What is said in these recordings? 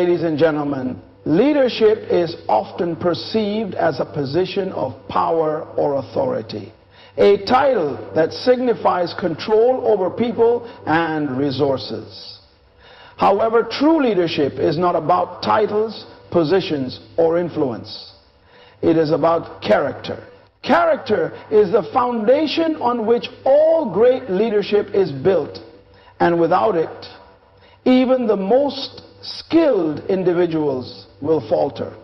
Ladies and gentlemen, leadership is often perceived as a position of power or authority, a title that signifies control over people and resources. However, true leadership is not about titles, positions, or influence. It is about character. Character is the foundation on which all great leadership is built, and without it, even the most skilled individuals will falter.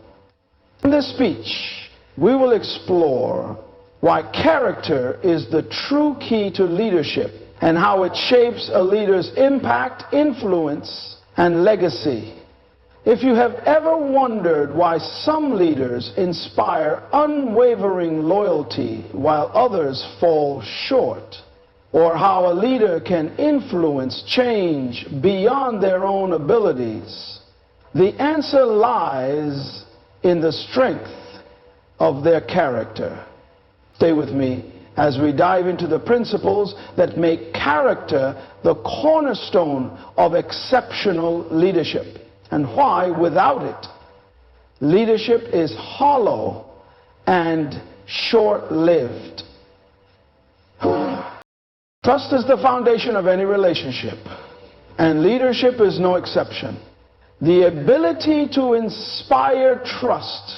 In this speech, we will explore why character is the true key to leadership and how it shapes a leader's impact, influence, and legacy. If you have ever wondered why some leaders inspire unwavering loyalty while others fall short, or how a leader can influence change beyond their own abilities, the answer lies in the strength of their character. Stay with me as we dive into the principles that make character the cornerstone of exceptional leadership, and why, without it, leadership is hollow and short-lived. Trust is the foundation of any relationship, and leadership is no exception. The ability to inspire trust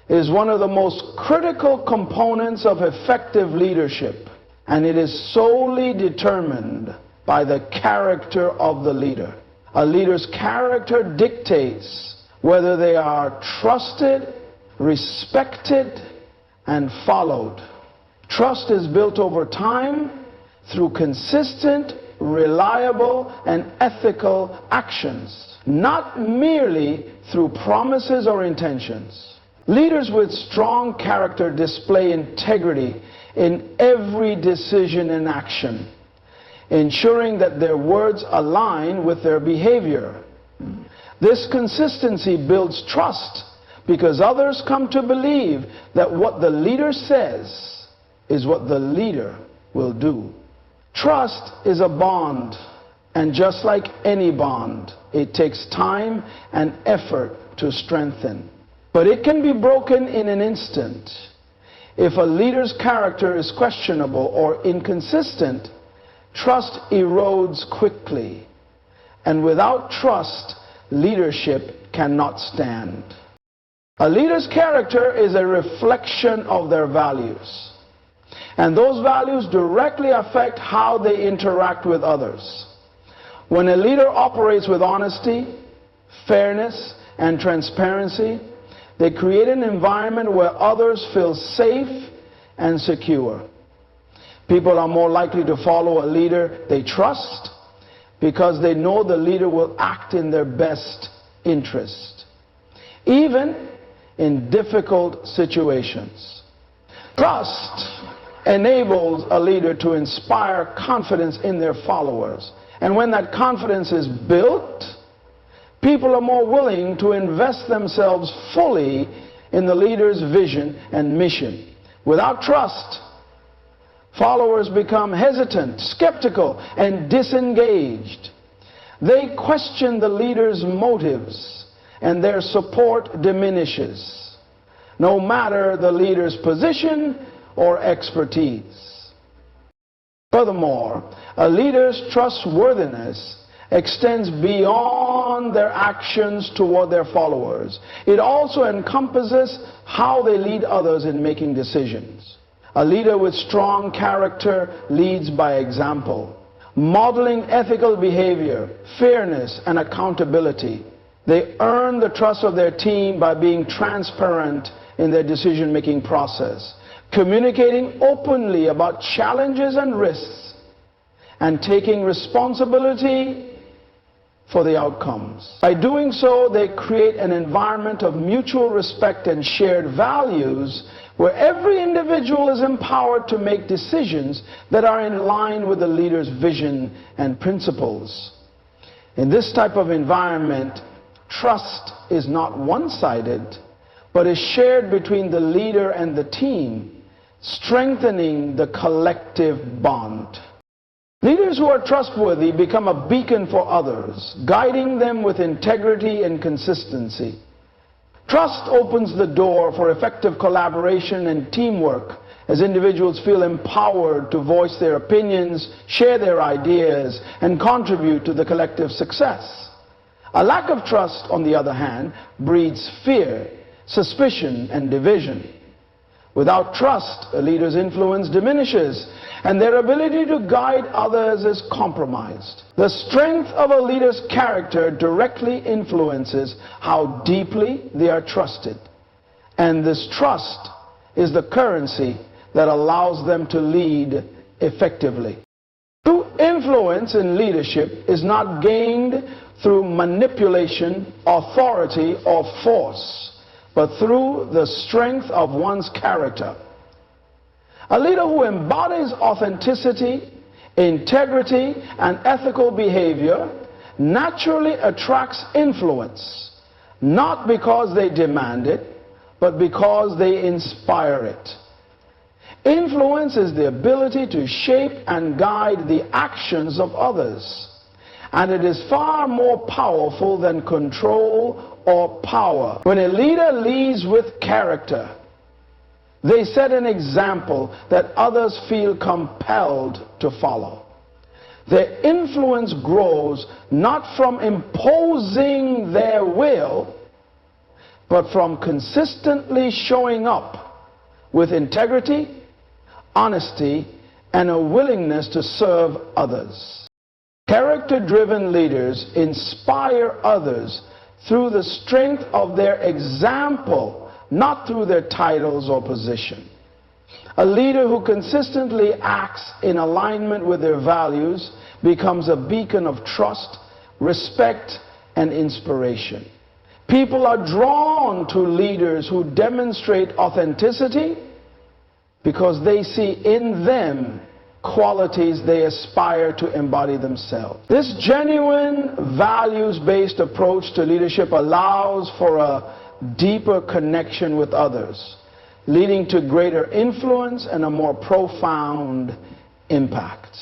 is one of the most critical components of effective leadership, and it is solely determined by the character of the leader. A leader's character dictates whether they are trusted, respected, and followed. Trust is built over time through consistent, reliable, and ethical actions, not merely through promises or intentions. Leaders with strong character display integrity in every decision and action, ensuring that their words align with their behavior. This consistency builds trust because others come to believe that what the leader says is what the leader will do. Trust is a bond, and just like any bond, it takes time and effort to strengthen. But it can be broken in an instant. If a leader's character is questionable or inconsistent, trust erodes quickly. And without trust, leadership cannot stand. A leader's character is a reflection of their values. And those values directly affect how they interact with others. When a leader operates with honesty, fairness, and transparency, they create an environment where others feel safe and secure. People are more likely to follow a leader they trust because they know the leader will act in their best interest, even in difficult situations. Trust enables a leader to inspire confidence in their followers. And when that confidence is built, people are more willing to invest themselves fully in the leader's vision and mission. Without trust, followers become hesitant, skeptical, and disengaged. They question the leader's motives, and their support diminishes, no matter the leader's position or expertise. Furthermore, a leader's trustworthiness extends beyond their actions toward their followers. It also encompasses how they lead others in making decisions. A leader with strong character leads by example, modeling ethical behavior, fairness, and accountability. They earn the trust of their team by being transparent in their decision-making process, communicating openly about challenges and risks, and taking responsibility for the outcomes. By doing so, they create an environment of mutual respect and shared values where every individual is empowered to make decisions that are in line with the leader's vision and principles. In this type of environment, trust is not one-sided, but is shared between the leader and the team, strengthening the collective bond. Leaders who are trustworthy become a beacon for others, guiding them with integrity and consistency. Trust opens the door for effective collaboration and teamwork as individuals feel empowered to voice their opinions, share their ideas, and contribute to the collective success. A lack of trust, on the other hand, breeds fear, suspicion, and division. Without trust, a leader's influence diminishes, and their ability to guide others is compromised. The strength of a leader's character directly influences how deeply they are trusted. And this trust is the currency that allows them to lead effectively. True influence in leadership is not gained through manipulation, authority, or force, but through the strength of one's character. A leader who embodies authenticity, integrity, and ethical behavior naturally attracts influence, not because they demand it, but because they inspire it. Influence is the ability to shape and guide the actions of others, and it is far more powerful than control or power. When a leader leads with character, they set an example that others feel compelled to follow. Their influence grows not from imposing their will, but from consistently showing up with integrity, honesty, and a willingness to serve others. Character-driven leaders inspire others through the strength of their example, not through their titles or position. A leader who consistently acts in alignment with their values becomes a beacon of trust, respect, and inspiration. People are drawn to leaders who demonstrate authenticity because they see in them qualities they aspire to embody themselves. This genuine, values-based approach to leadership allows for a deeper connection with others, leading to greater influence and a more profound impact.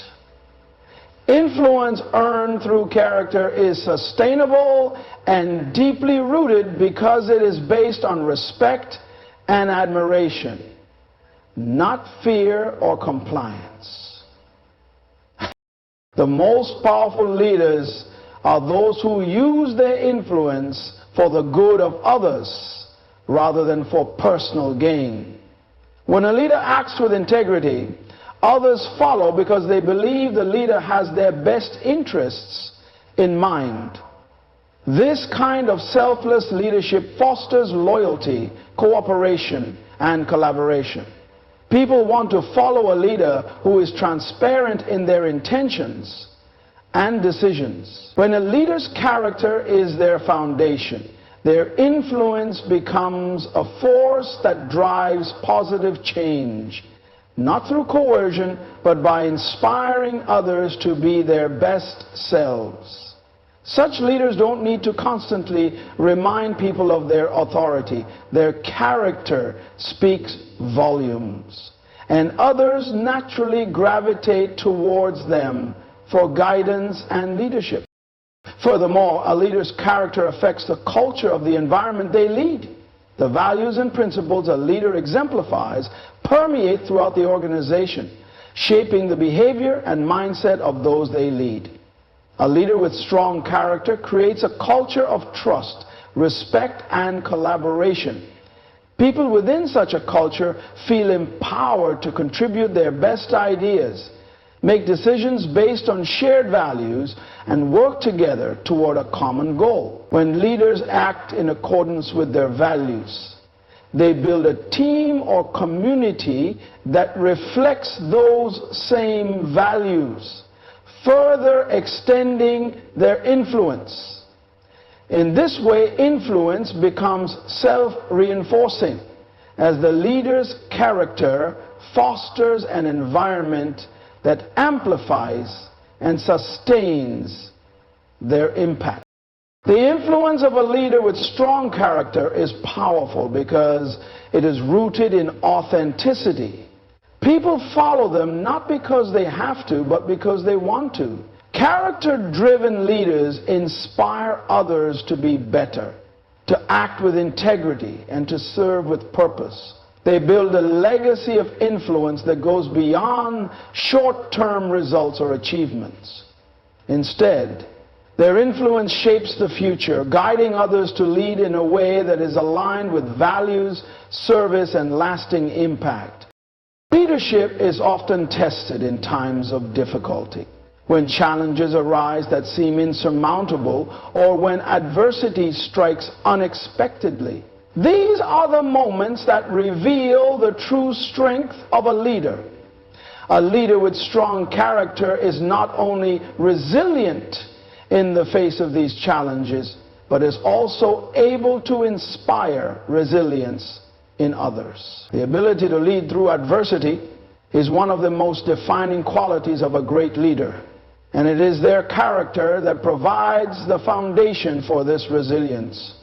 Influence earned through character is sustainable and deeply rooted because it is based on respect and admiration, not fear or compliance. The most powerful leaders are those who use their influence for the good of others rather than for personal gain. When a leader acts with integrity, others follow because they believe the leader has their best interests in mind. This kind of selfless leadership fosters loyalty, cooperation, and collaboration. People want to follow a leader who is transparent in their intentions and decisions. When a leader's character is their foundation, their influence becomes a force that drives positive change, not through coercion, but by inspiring others to be their best selves. Such leaders don't need to constantly remind people of their authority. Their character speaks volumes, and others naturally gravitate towards them for guidance and leadership. Furthermore, a leader's character affects the culture of the environment they lead. The values and principles a leader exemplifies permeate throughout the organization, shaping the behavior and mindset of those they lead. A leader with strong character creates a culture of trust, respect, and collaboration. People within such a culture feel empowered to contribute their best ideas, make decisions based on shared values, and work together toward a common goal. When leaders act in accordance with their values, they build a team or community that reflects those same values, further extending their influence. In this way, influence becomes self-reinforcing as the leader's character fosters an environment that amplifies and sustains their impact. The influence of a leader with strong character is powerful because it is rooted in authenticity. People follow them not because they have to, but because they want to. Character-driven leaders inspire others to be better, to act with integrity, and to serve with purpose. They build a legacy of influence that goes beyond short-term results or achievements. Instead, their influence shapes the future, guiding others to lead in a way that is aligned with values, service, and lasting impact. Leadership is often tested in times of difficulty, when challenges arise that seem insurmountable, or when adversity strikes unexpectedly. These are the moments that reveal the true strength of a leader. A leader with strong character is not only resilient in the face of these challenges, but is also able to inspire resilience in others. The ability to lead through adversity is one of the most defining qualities of a great leader, and it is their character that provides the foundation for this resilience.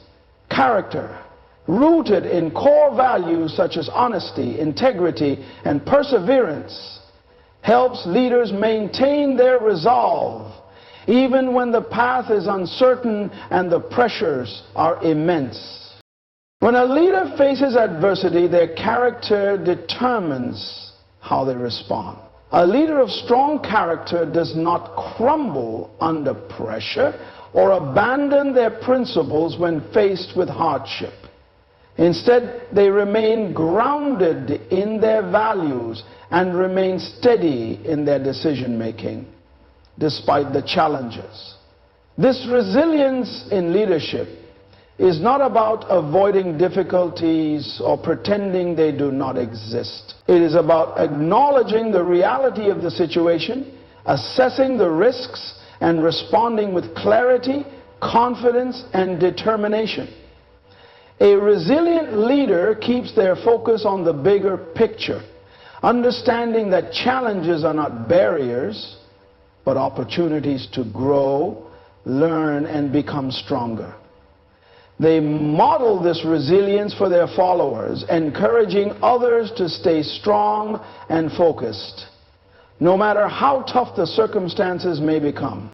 Character, rooted in core values such as honesty, integrity, and perseverance, helps leaders maintain their resolve even when the path is uncertain and the pressures are immense. When a leader faces adversity, their character determines how they respond. A leader of strong character does not crumble under pressure or abandon their principles when faced with hardship. Instead, they remain grounded in their values and remain steady in their decision-making despite the challenges. This resilience in leadership is not about avoiding difficulties or pretending they do not exist. It is about acknowledging the reality of the situation, assessing the risks, and responding with clarity, confidence, and determination. A resilient leader keeps their focus on the bigger picture, understanding that challenges are not barriers, but opportunities to grow, learn, and become stronger. They model this resilience for their followers, encouraging others to stay strong and focused, no matter how tough the circumstances may become.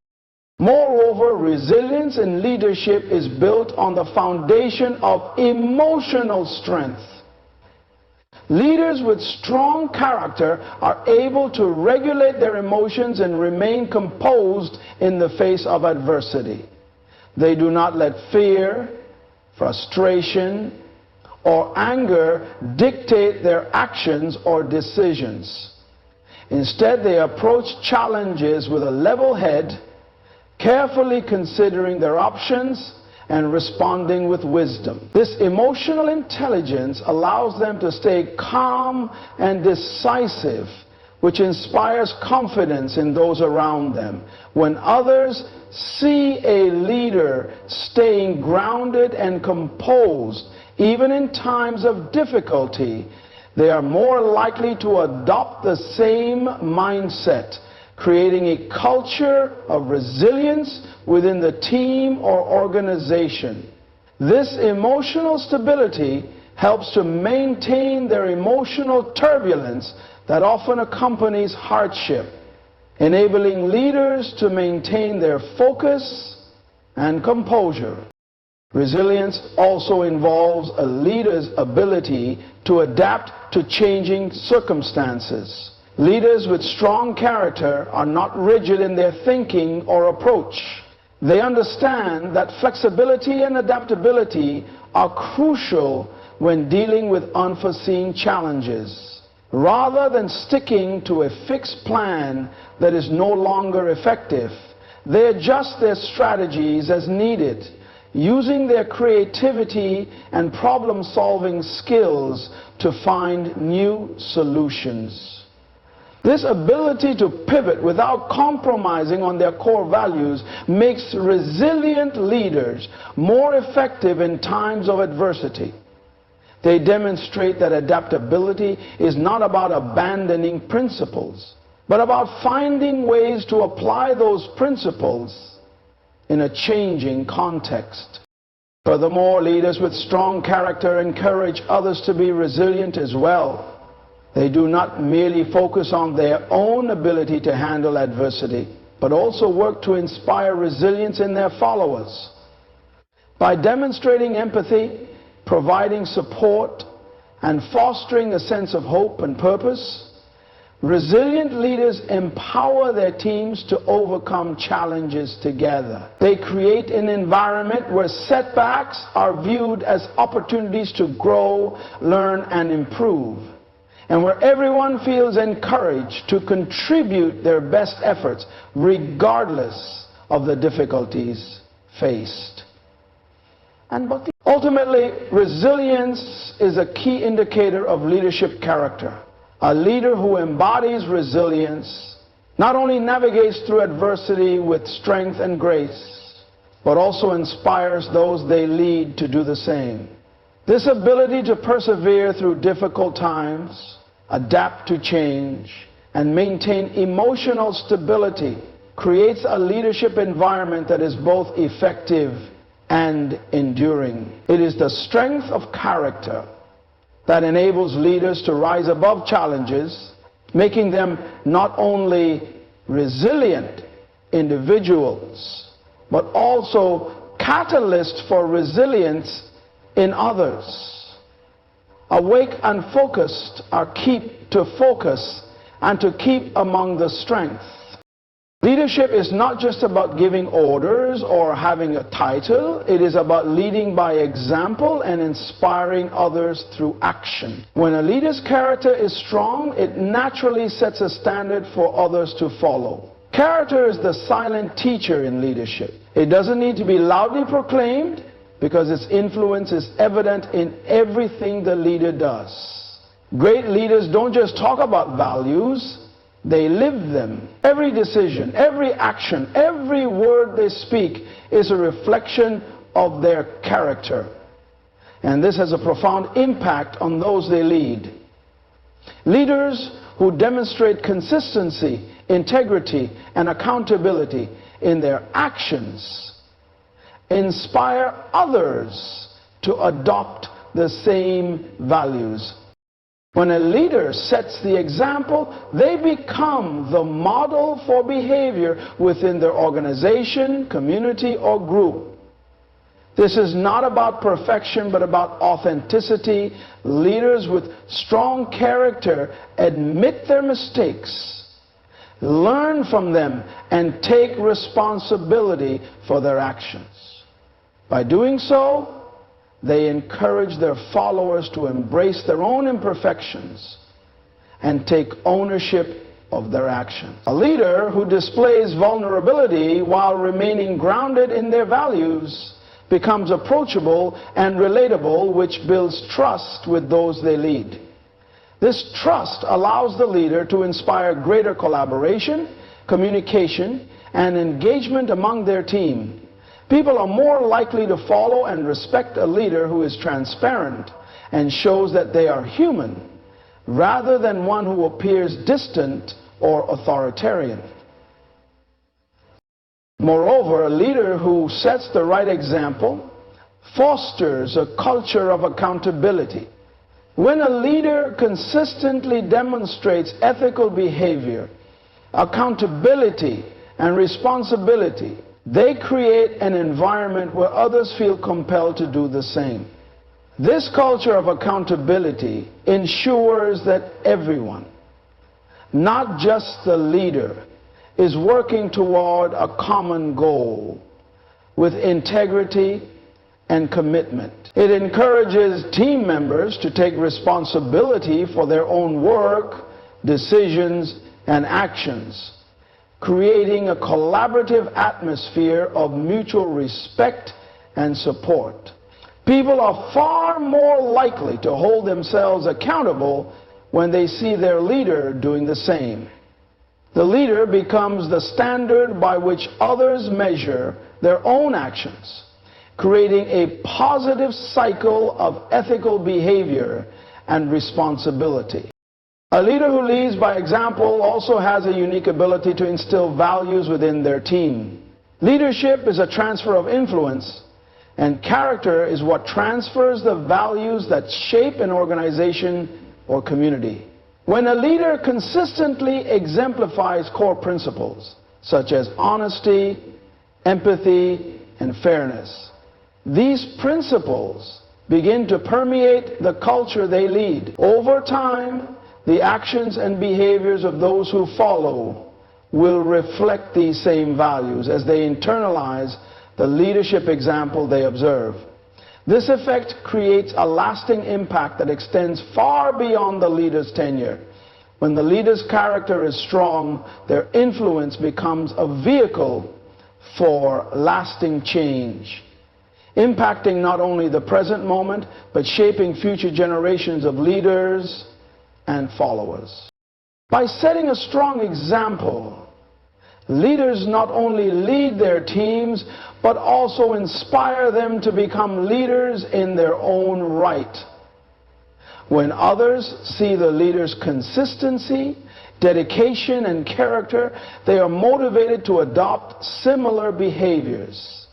Moreover, resilience in leadership is built on the foundation of emotional strength. Leaders with strong character are able to regulate their emotions and remain composed in the face of adversity. They do not let fear, frustration, or anger dictate their actions or decisions. Instead, they approach challenges with a level head, carefully considering their options and responding with wisdom. This emotional intelligence allows them to stay calm and decisive, which inspires confidence in those around them. When others see a leader staying grounded and composed, even in times of difficulty, they are more likely to adopt the same mindset, creating a culture of resilience within the team or organization. This emotional stability helps to maintain their emotional turbulence that often accompanies hardship, enabling leaders to maintain their focus and composure. Resilience also involves a leader's ability to adapt to changing circumstances. Leaders with strong character are not rigid in their thinking or approach. They understand that flexibility and adaptability are crucial when dealing with unforeseen challenges. Rather than sticking to a fixed plan that is no longer effective, they adjust their strategies as needed, using their creativity and problem-solving skills to find new solutions. This ability to pivot without compromising on their core values makes resilient leaders more effective in times of adversity. They demonstrate that adaptability is not about abandoning principles, but about finding ways to apply those principles in a changing context. Furthermore, leaders with strong character encourage others to be resilient as well. They do not merely focus on their own ability to handle adversity, but also work to inspire resilience in their followers. By demonstrating empathy, providing support, and fostering a sense of hope and purpose, resilient leaders empower their teams to overcome challenges together. They create an environment where setbacks are viewed as opportunities to grow, learn, and improve, and where everyone feels encouraged to contribute their best efforts regardless of the difficulties faced. Ultimately, resilience is a key indicator of leadership character. A leader who embodies resilience not only navigates through adversity with strength and grace, but also inspires those they lead to do the same. This ability to persevere through difficult times, adapt to change, and maintain emotional stability creates a leadership environment that is both effective and enduring. It is the strength of character that enables leaders to rise above challenges, making them not only resilient individuals, but also catalysts for resilience in others. Awake and focused are keep to focus and to keep among the strength. Leadership is not just about giving orders or having a title. It is about leading by example and inspiring others through action. When a leader's character is strong, it naturally sets a standard for others to follow. Character is the silent teacher in leadership. It doesn't need to be loudly proclaimed because its influence is evident in everything the leader does. Great leaders don't just talk about values, they live them. Every decision, every action, every word they speak is a reflection of their character. And this has a profound impact on those they lead. Leaders who demonstrate consistency, integrity, and accountability in their actions inspire others to adopt the same values. When a leader sets the example, they become the model for behavior within their organization, community, or group. This is not about perfection, but about authenticity. Leaders with strong character admit their mistakes, learn from them, and take responsibility for their actions. By doing so, they encourage their followers to embrace their own imperfections and take ownership of their actions. A leader who displays vulnerability while remaining grounded in their values becomes approachable and relatable, which builds trust with those they lead. This trust allows the leader to inspire greater collaboration, communication, and engagement among their team. People are more likely to follow and respect a leader who is transparent and shows that they are human, rather than one who appears distant or authoritarian. Moreover, a leader who sets the right example fosters a culture of accountability. When a leader consistently demonstrates ethical behavior, accountability, and responsibility, they create an environment where others feel compelled to do the same. This culture of accountability ensures that everyone, not just the leader, is working toward a common goal with integrity and commitment. It encourages team members to take responsibility for their own work, decisions, and actions, creating a collaborative atmosphere of mutual respect and support. People are far more likely to hold themselves accountable when they see their leader doing the same. The leader becomes the standard by which others measure their own actions, creating a positive cycle of ethical behavior and responsibility. A leader who leads by example also has a unique ability to instill values within their team. Leadership is a transfer of influence, and character is what transfers the values that shape an organization or community. When a leader consistently exemplifies core principles such as honesty, empathy, and fairness, these principles begin to permeate the culture they lead. Over time, the actions and behaviors of those who follow will reflect these same values as they internalize the leadership example they observe. This effect creates a lasting impact that extends far beyond the leader's tenure. When the leader's character is strong, their influence becomes a vehicle for lasting change, impacting not only the present moment, but shaping future generations of leaders and followers. By setting a strong example, leaders not only lead their teams, but also inspire them to become leaders in their own right. When others see the leader's consistency, dedication, and character, they are motivated to adopt similar behaviors,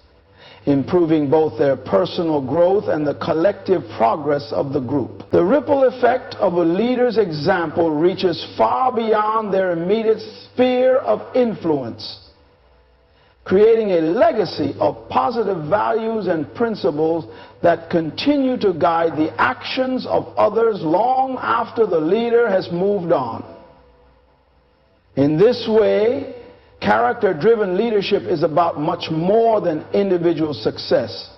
improving both their personal growth and the collective progress of the group. The ripple effect of a leader's example reaches far beyond their immediate sphere of influence, creating a legacy of positive values and principles that continue to guide the actions of others long after the leader has moved on. In this way, character-driven leadership is about much more than individual success.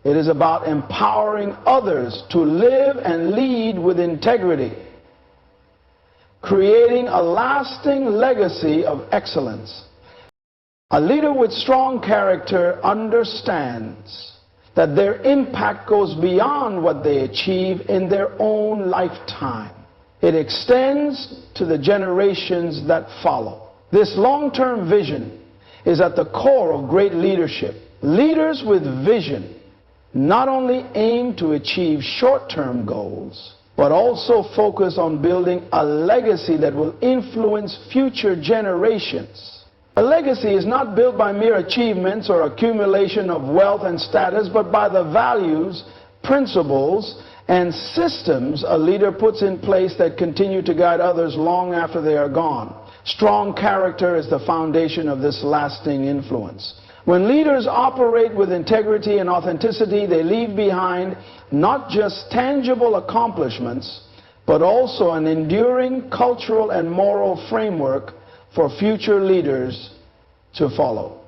It is about empowering others to live and lead with integrity, creating a lasting legacy of excellence. A leader with strong character understands that their impact goes beyond what they achieve in their own lifetime. It extends to the generations that follow. This long-term vision is at the core of great leadership. Leaders with vision not only aim to achieve short-term goals, but also focus on building a legacy that will influence future generations. A legacy is not built by mere achievements or accumulation of wealth and status, but by the values, principles, and systems a leader puts in place that continue to guide others long after they are gone. Strong character is the foundation of this lasting influence. When leaders operate with integrity and authenticity, they leave behind not just tangible accomplishments, but also an enduring cultural and moral framework for future leaders to follow.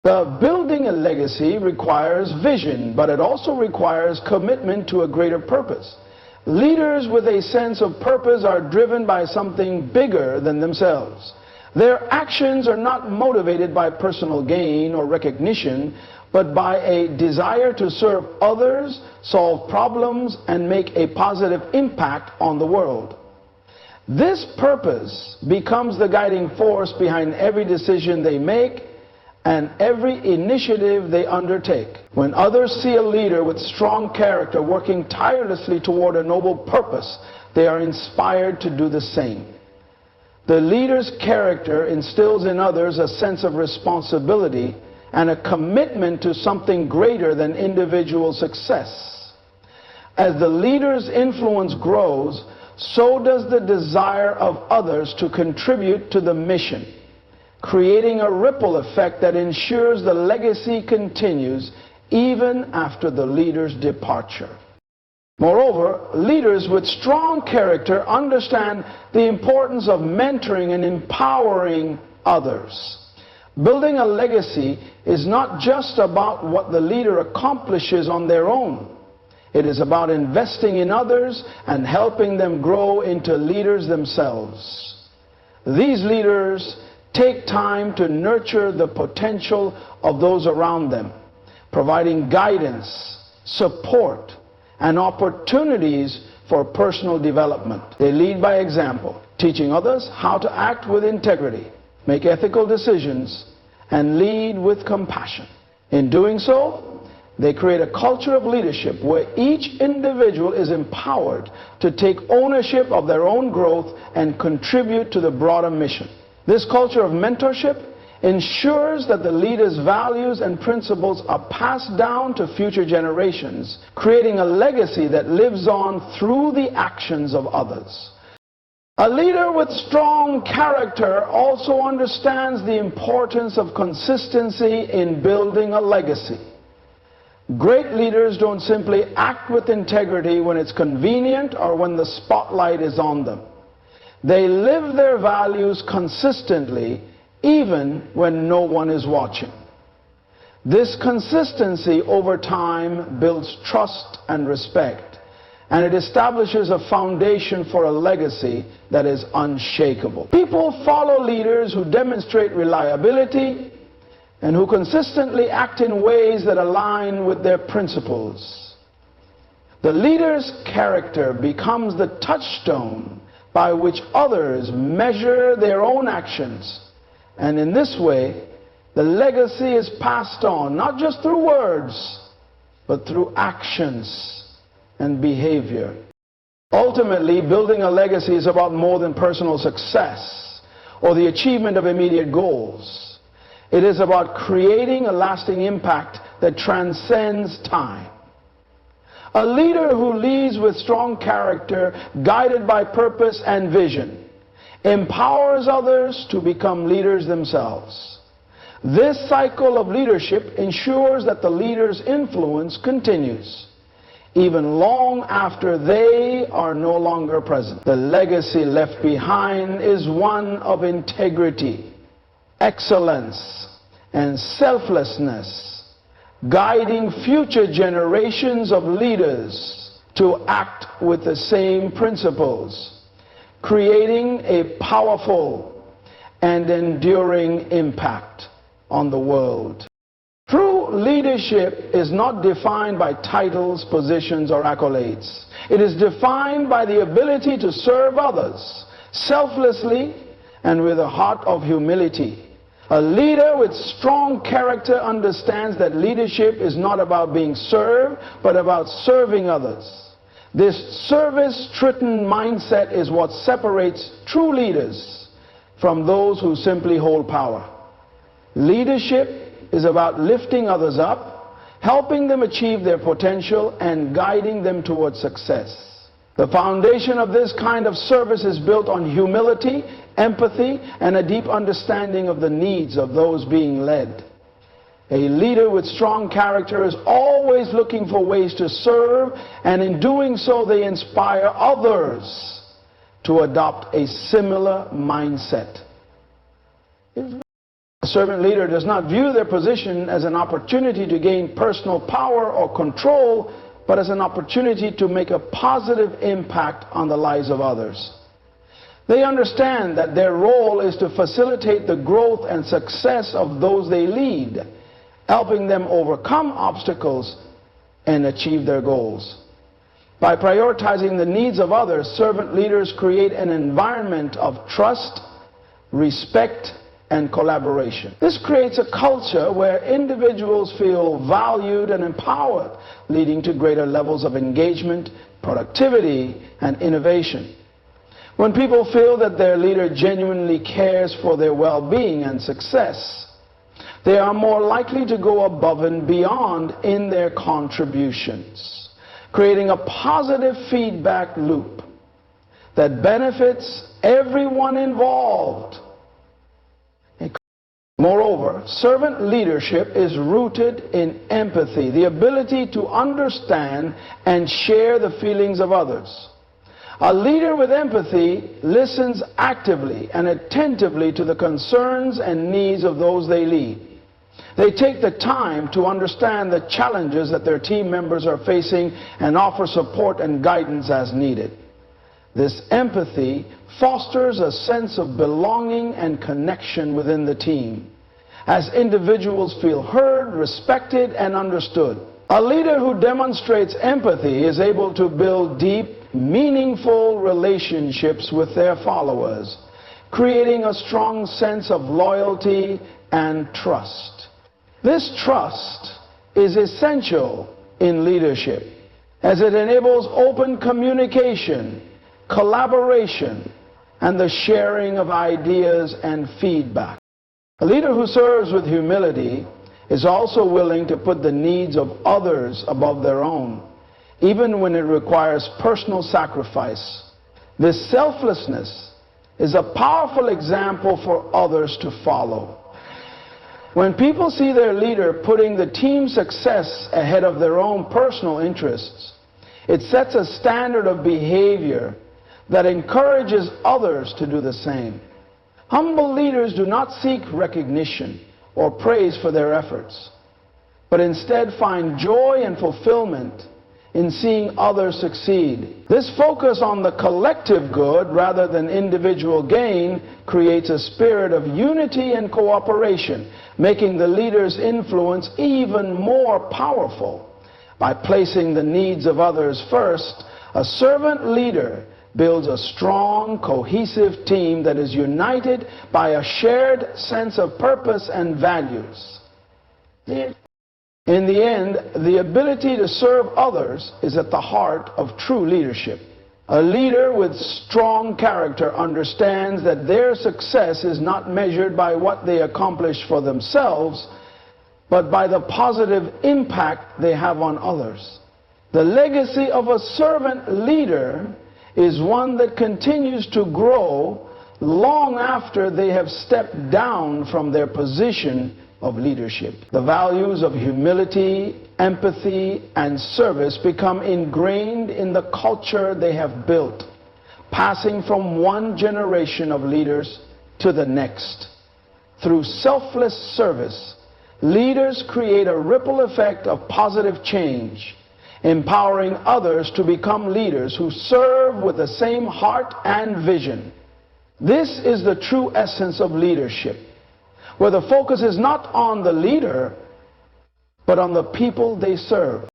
Building a legacy requires vision, but it also requires commitment to a greater purpose. Leaders with a sense of purpose are driven by something bigger than themselves. Their actions are not motivated by personal gain or recognition, but by a desire to serve others, solve problems, and make a positive impact on the world. This purpose becomes the guiding force behind every decision they make and every initiative they undertake. When others see a leader with strong character working tirelessly toward a noble purpose, they are inspired to do the same. The leader's character instills in others a sense of responsibility and a commitment to something greater than individual success. As the leader's influence grows, so does the desire of others to contribute to the mission, creating a ripple effect that ensures the legacy continues even after the leader's departure. Moreover, leaders with strong character understand the importance of mentoring and empowering others. Building a legacy is not just about what the leader accomplishes on their own. It is about investing in others and helping them grow into leaders themselves. These leaders take time to nurture the potential of those around them, providing guidance, support, and opportunities for personal development. They lead by example, teaching others how to act with integrity, make ethical decisions, and lead with compassion. In doing so, they create a culture of leadership where each individual is empowered to take ownership of their own growth and contribute to the broader mission. This culture of mentorship ensures that the leader's values and principles are passed down to future generations, creating a legacy that lives on through the actions of others. A leader with strong character also understands the importance of consistency in building a legacy. Great leaders don't simply act with integrity when it's convenient or when the spotlight is on them. They live their values consistently even when no one is watching. This consistency over time builds trust and respect, and it establishes a foundation for a legacy that is unshakable. People follow leaders who demonstrate reliability and who consistently act in ways that align with their principles. The leader's character becomes the touchstone by which others measure their own actions, and in this way, the legacy is passed on, not just through words, but through actions and behavior. Ultimately, building a legacy is about more than personal success or the achievement of immediate goals. It is about creating a lasting impact that transcends time. A leader who leads with strong character, guided by purpose and vision, empowers others to become leaders themselves. This cycle of leadership ensures that the leader's influence continues, even long after they are no longer present. The legacy left behind is one of integrity, excellence, and selflessness, guiding future generations of leaders to act with the same principles, creating a powerful and enduring impact on the world. True leadership is not defined by titles, positions, or accolades. It is defined by the ability to serve others selflessly and with a heart of humility. A leader with strong character understands that leadership is not about being served, but about serving others. This service-stricken mindset is what separates true leaders from those who simply hold power. Leadership is about lifting others up, helping them achieve their potential, and guiding them towards success. The foundation of this kind of service is built on humility, empathy, and a deep understanding of the needs of those being led. A leader with strong character is always looking for ways to serve, and in doing so they inspire others to adopt a similar mindset. A servant leader does not view their position as an opportunity to gain personal power or control, but as an opportunity to make a positive impact on the lives of others. They understand that their role is to facilitate the growth and success of those they lead, helping them overcome obstacles and achieve their goals. By prioritizing the needs of others, servant leaders create an environment of trust, respect, and collaboration. This creates a culture where individuals feel valued and empowered, leading to greater levels of engagement, productivity, and innovation. When people feel that their leader genuinely cares for their well-being and success, they are more likely to go above and beyond in their contributions, creating a positive feedback loop that benefits everyone involved. Moreover, servant leadership is rooted in empathy, the ability to understand and share the feelings of others. A leader with empathy listens actively and attentively to the concerns and needs of those they lead. They take the time to understand the challenges that their team members are facing and offer support and guidance as needed. This empathy fosters a sense of belonging and connection within the team, as individuals feel heard, respected, and understood. A leader who demonstrates empathy is able to build deep, meaningful relationships with their followers, creating a strong sense of loyalty and trust. This trust is essential in leadership, as it enables open communication, collaboration, and the sharing of ideas and feedback. A leader who serves with humility is also willing to put the needs of others above their own, even when it requires personal sacrifice. This selflessness is a powerful example for others to follow. When people see their leader putting the team's success ahead of their own personal interests, it sets a standard of behavior that encourages others to do the same. Humble leaders do not seek recognition or praise for their efforts, but instead find joy and fulfillment in seeing others succeed. This focus on the collective good rather than individual gain creates a spirit of unity and cooperation, making the leader's influence even more powerful. By placing the needs of others first, a servant leader builds a strong, cohesive team that is united by a shared sense of purpose and values. In the end, the ability to serve others is at the heart of true leadership. A leader with strong character understands that their success is not measured by what they accomplish for themselves, but by the positive impact they have on others. The legacy of a servant leader is one that continues to grow long after they have stepped down from their position of leadership. The values of humility, empathy, and service become ingrained in the culture they have built, passing from one generation of leaders to the next. Through selfless service, leaders create a ripple effect of positive change, empowering others to become leaders who serve with the same heart and vision. This is the true essence of leadership, where the focus is not on the leader, but on the people they serve.